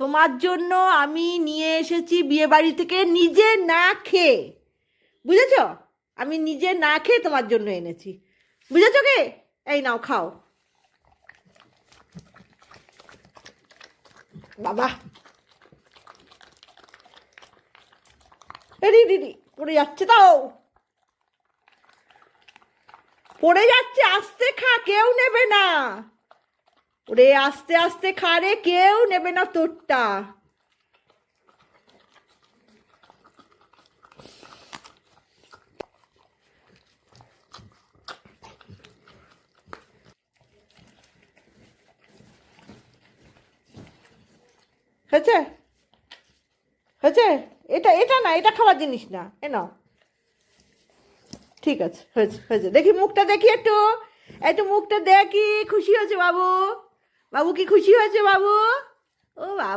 তোমার জন্য আমি নিয়ে এসেছি বিয়ে বাড়ি থেকে নিজে না খেয়ে, বুঝেছ? আমি নিজে না খেয়ে তোমার জন্য এনেছি, বুঝেছ কে? এই নাও খাও। বাবা, এরি দিদি পড়ে যাচ্ছে, তাও পড়ে যাচ্ছে, আস্তে খা, কেউ নেবে না। ওরে আস্তে আস্তে খা রে, কেউ নেবে না তোরটা। হয়েছে? হয়েছে? এটা এটা না, এটা খাওয়ার জিনিস না, এ নাও। ঠিক আছে, হয়েছে হয়েছে। দেখি মুখটা, দেখি একটু, একটু মুখটা দেখি। খুশি হয়েছে বাবু? বাবু কি খুশি হয়েছে বাবু? ও বাবা।